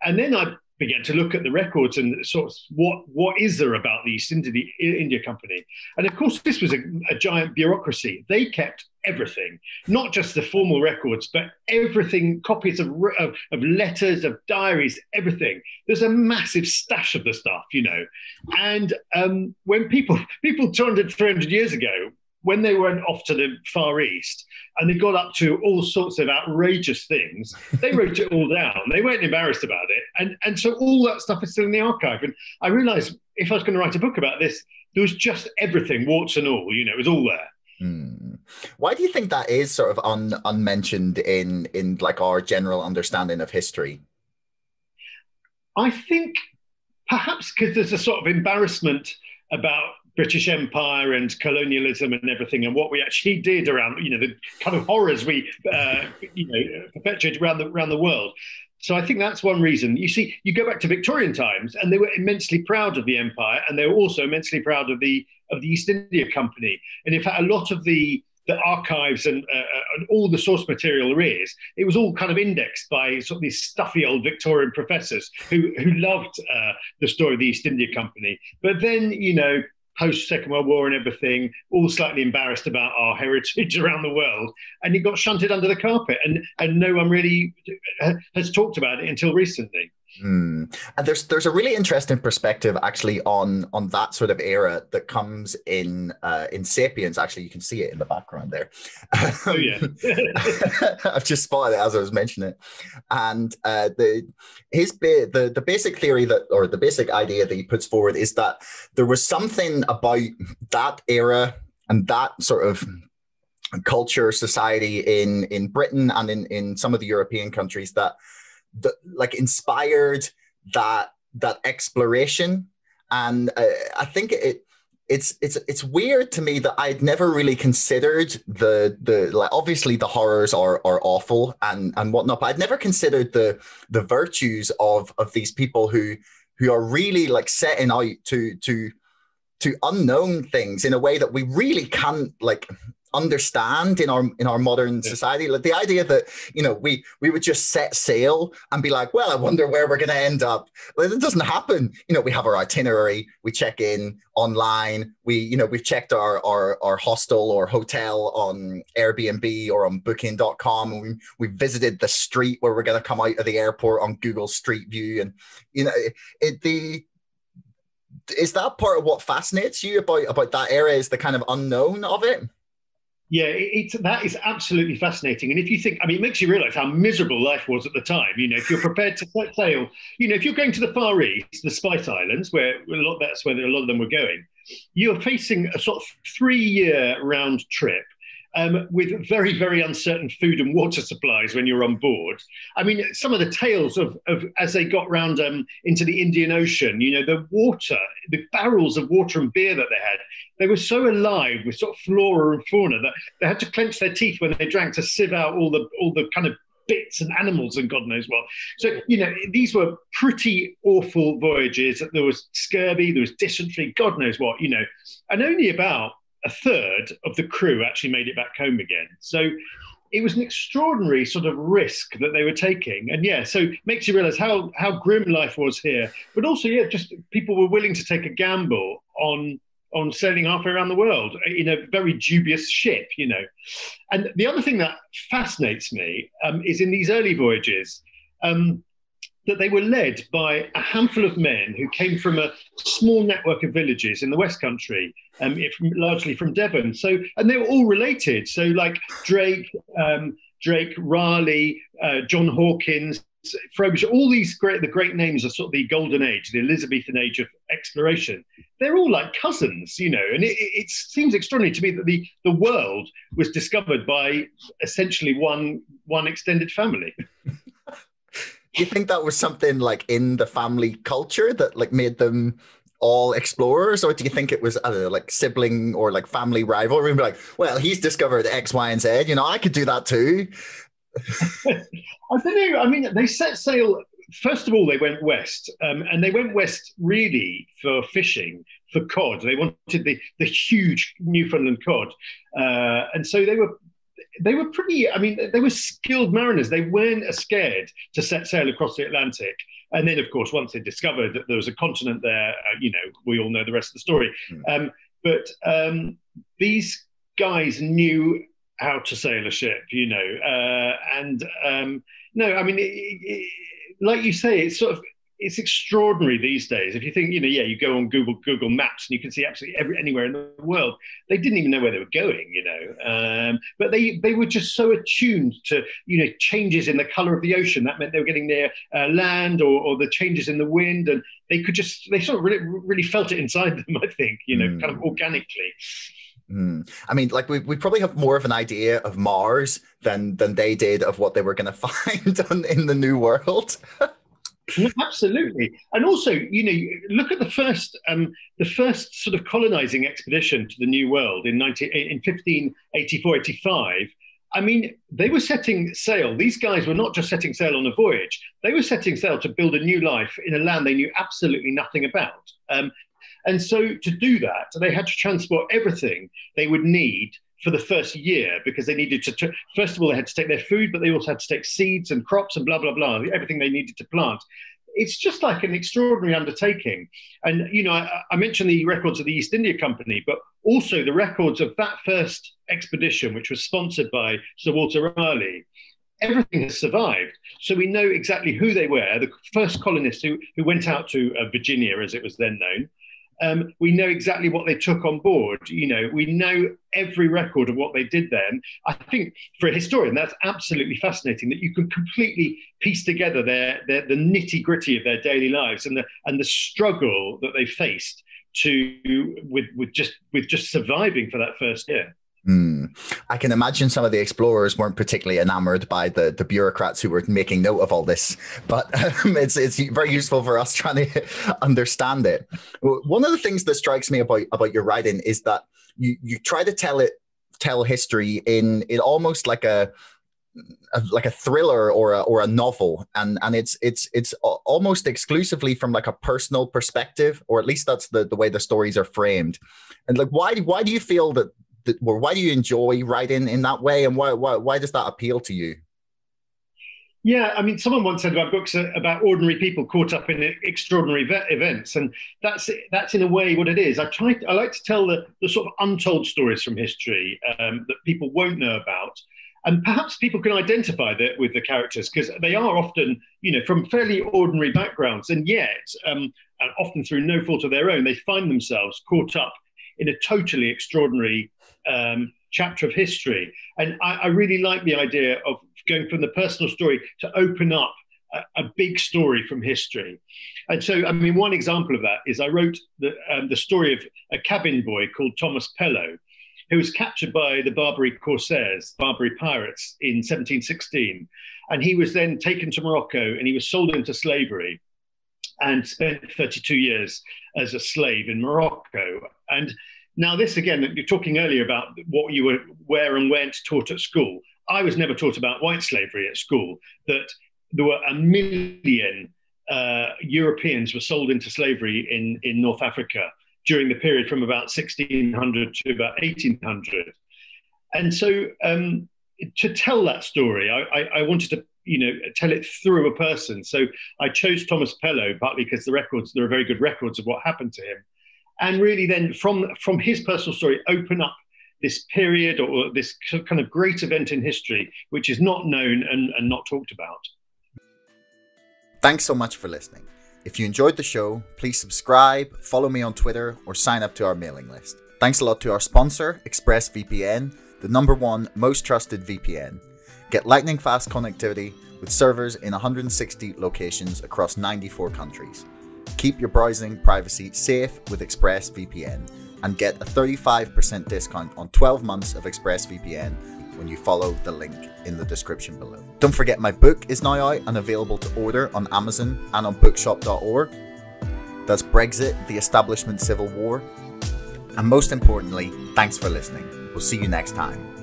And then I began to look at the records and sort of what is there about the India Company? And of course, this was a giant bureaucracy. They kept everything, not just the formal records, but everything, copies of letters, of diaries, everything. There's a massive stash of the stuff, you know. And when people 200, 300 years ago, when they went off to the Far East and they got up to all sorts of outrageous things, they wrote it all down. They weren't embarrassed about it. And so all that stuff is still in the archive. And I realized if I was going to write a book about this, there was just everything, warts and all, you know, it was all there. Why do you think that is sort of unmentioned in like our general understanding of history? I think perhaps because there's a sort of embarrassment about British Empire and colonialism and everything, and what we actually did around, you know, the kind of horrors we, perpetuated around the world. So I think that's one reason. You see, you go back to Victorian times, and they were immensely proud of the empire, and they were also immensely proud of the East India Company. And in fact, a lot of the archives and all the source material there is, it was all kind of indexed by sort of these stuffy old Victorian professors who loved the story of the East India Company. But then, you know, post Second World War and everything, all slightly embarrassed about our heritage around the world, and it got shunted under the carpet, and no one really has talked about it until recently. And there's a really interesting perspective actually on that sort of era that comes in *Sapiens*. Actually, you can see it in the background there. Oh yeah, I've just spotted it as I was mentioning it. And the basic theory or the basic idea that he puts forward is that there was something about that era and that sort of culture, society in Britain and in some of the European countries that like inspired that exploration. And I think it's weird to me that I'd never really considered the like, obviously the horrors are awful and whatnot, but I'd never considered the virtues of these people who are really like setting out to unknown things in a way that we really can't like understand in our modern society. Like the idea that, you know, we would just set sail and be like, well, I wonder where we're going to end up. Well, it doesn't happen. You know, we have our itinerary, we check in online, we've checked our hostel or hotel on Airbnb or on booking.com, and we visited the street where we're going to come out of the airport on Google Street View. And, you know, is that part of what fascinates you about that era, is the kind of unknown of it? Yeah, that is absolutely fascinating. And if you think, I mean, it makes you realize how miserable life was at the time. You know, if you're prepared to set sail, you know, if you're going to the Far East, the Spice Islands, that's where a lot of them were going, you're facing a sort of 3-year round trip. With very, very uncertain food and water supplies when you're on board. I mean, some of the tales of as they got round into the Indian Ocean, you know, the barrels of water and beer that they were so alive with sort of flora and fauna that they had to clench their teeth when they drank to sieve out all the kind of bits and animals and God knows what. So, you know, these were pretty awful voyages. There was scurvy, there was dysentery, God knows what, you know, and only about a third of the crew actually made it back home again. So it was an extraordinary sort of risk that they were taking. And yeah, so it makes you realize how grim life was here. But also, yeah, just people were willing to take a gamble on sailing halfway around the world in a very dubious ship, you know. And the other thing that fascinates me is in these early voyages, that they were led by a handful of men who came from a small network of villages in the West Country, largely from Devon. So, and they were all related. So, like Drake, Raleigh, John Hawkins, Frobisher, all these the great names of sort of the golden age, the Elizabethan age of exploration. They're all like cousins, you know. And it seems extraordinary to me that the world was discovered by essentially one extended family. Do you think that was something like in the family culture that like made them all explorers, or do you think it was, I don't know, like sibling or like family rivalry? Be like, well, he's discovered X, Y, and Z. You know, I could do that too. I don't know. I mean, they set sail. First of all, they went west, and they went west really for fishing, for cod. They wanted the huge Newfoundland cod, and so they were pretty, I mean, they were skilled mariners. They weren't scared to set sail across the Atlantic. And then, of course, once they discovered that there was a continent there, we all know the rest of the story. But these guys knew how to sail a ship, no, I mean, like you say, it's extraordinary these days. If you think, you go on Google Maps and you can see absolutely anywhere in the world. They didn't even know where they were going, but they were just so attuned to, changes in the color of the ocean. That meant they were getting near land or the changes in the wind, and they sort of really felt it inside them, I think, kind of organically. I mean, like we probably have more of an idea of Mars than they did of what they were going to find in the New World. Absolutely, and also, look at the first sort of colonizing expedition to the New World in 1584-85. I mean, they were setting sail. These guys were not just setting sail on a voyage; they were setting sail to build a new life in a land they knew absolutely nothing about. And so to do that, they had to transport everything they would need for the first year, because they needed to, first of all, they had to take their food, but they also had to take seeds and crops and blah, blah, blah, everything they needed to plant. It's just like an extraordinary undertaking. And, I mentioned the records of the East India Company, but also the records of that first expedition, which was sponsored by Sir Walter Raleigh. Everything has survived. So we know exactly who they were, the first colonists who went out to Virginia, as it was then known. We know exactly what they took on board. We know every record of what they did then. I think for a historian, that's absolutely fascinating, that you can completely piece together the nitty gritty of their daily lives and the struggle that they faced with just surviving for that first year. I can imagine some of the explorers weren't particularly enamored by the bureaucrats who were making note of all this, but it's very useful for us trying to understand it. One of the things that strikes me about your writing is that you try to tell history in almost like a thriller or a novel, and it's almost exclusively from like a personal perspective, or at least that's the way the stories are framed. And like, why do you feel that? Or why do you enjoy writing in that way, and why does that appeal to you? Yeah, I mean, someone once said about books about ordinary people caught up in extraordinary events, and that's in a way what it is. I like to tell the sort of untold stories from history that people won't know about, and perhaps people can identify with the characters, because they are often, from fairly ordinary backgrounds, and yet, and often through no fault of their own, they find themselves caught up in a totally extraordinary chapter of history. And I really like the idea of going from the personal story to open up a big story from history. And so, I mean, one example of that is I wrote the story of a cabin boy called Thomas Pellow, who was captured by the Barbary Corsairs, Barbary pirates, in 1716. And he was then taken to Morocco and he was sold into slavery and spent 32 years as a slave in Morocco. And now this, again, you're talking earlier about what you were, where and when taught at school. I was never taught about white slavery at school, that there were 1 million Europeans were sold into slavery in North Africa during the period from about 1600 to about 1800. And so to tell that story, I wanted to, tell it through a person. So I chose Thomas Pellow, partly because there are very good records of what happened to him. And really then from his personal story, open up this period or this kind of great event in history, which is not known and not talked about. Thanks so much for listening. If you enjoyed the show, please subscribe, follow me on Twitter, or sign up to our mailing list. Thanks a lot to our sponsor, ExpressVPN, the #1 most trusted VPN. Get lightning fast connectivity with servers in 160 locations across 94 countries. Keep your browsing privacy safe with ExpressVPN and get a 35% discount on 12 months of ExpressVPN when you follow the link in the description below. Don't forget my book is now out and available to order on Amazon and on bookshop.org. That's Brexit, the Establishment Civil War. And most importantly, thanks for listening. We'll see you next time.